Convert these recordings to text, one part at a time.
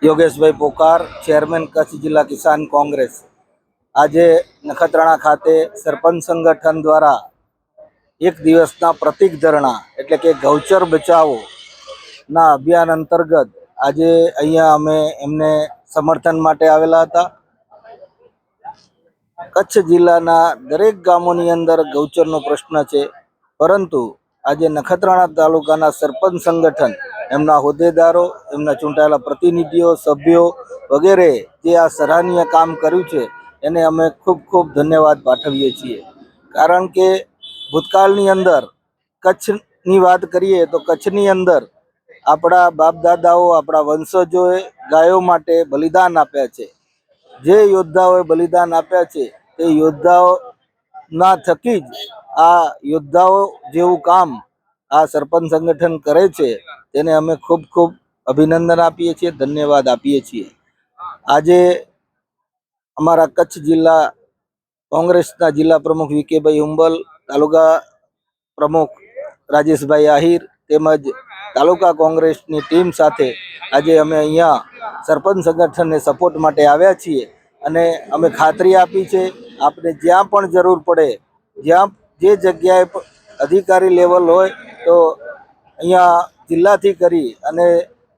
યોગેશભાઈ પોકાર, chairman Kutch જિલ્લા કિસાન કોંગ્રેસ। આજે નખત્રાણા ખાતે સરપંચ સંગઠન દ્વારા એક દિવસના પ્રતિક ધરણા એટલે કે ગૌચર બચાવોના અભિયાન અંતર્ગત આજે અહીંયા અમે એમને સમર્થન માટે આવેલા હતા। કચ્છ જિલ્લાના દરેક ગામોની અંદર ગૌચરનો પ્રશ્ન છે, પરંતુ આજે નખત્રાણા તાલુકાના સરપંચ સંગઠન, એમના હોદ્દેદારો, એમના ચૂંટાયેલા પ્રતિનિધિઓ, સભ્યો વગેરે જે આ સરાહનીય કામ કર્યું છે એને અમે ખૂબ ખૂબ ધન્યવાદ પાઠવીએ છીએ। કારણ કે ભૂતકાળની અંદર કચ્છની વાત કરીએ તો કચ્છની અંદર આપણા બાપ દાદાઓ, આપણા વંશજોએ ગાયો માટે બલિદાન આપ્યા છે। જે યોદ્ધાઓએ બલિદાન આપ્યા છે તે યોદ્ધાઓના થકી જ આ યોદ્ધાઓ જેવું કામ આ સરપંચ સંગઠન કરે છે, તેને અમે ખૂબ ખૂબ અભિનંદન આપીએ છીએ, ધન્યવાદ આપીએ છીએ। આજે અમારા કચ્છ જિલ્લા કોંગ્રેસના જિલ્લા પ્રમુખ વિકેભાઈ હુંબલ, તાલુકા પ્રમુખ રાજેશભાઈ આહિર તેમજ તાલુકા કોંગ્રેસની ટીમ સાથે આજે અમે અહીંયા સરપંચ સંગઠનને સપોર્ટ માટે આવ્યા છીએ અને અમે ખાતરી આપી છે, આપને જ્યાં પણ જરૂર પડે, જ્યાં જે જગ્યાએ અધિકારી લેવલ હોય તો અહીંયા જિલ્લાથી કરી અને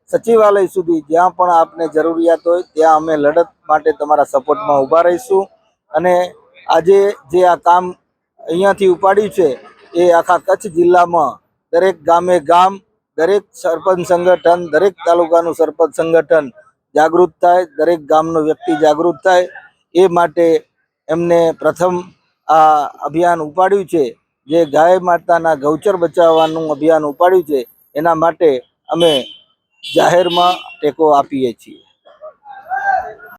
સચિવાલય સુધી જ્યાં પણ આપને જરૂરિયાત હોય ત્યાં અમે લડત માટે તમારા સપોર્ટમાં ઊભા રહીશું। અને આજે જે આ કામ અહીંયાથી ઉપાડ્યું છે એ આખા કચ્છ જિલ્લામાં દરેક ગામે ગામ, દરેક સરપંચ સંગઠન, દરેક તાલુકાનું સરપંચ સંગઠન જાગૃત થાય, દરેક ગામનો વ્યક્તિ જાગૃત થાય, એ માટે એમને પ્રથમ આ અભિયાન ઉપાડ્યું છે। જે ગાય માતાના ગૌચર બચાવવાનું અભિયાન ઉપાડ્યું છે એના માટે અમે જાહેરમાં ટેકો આપીએ છીએ।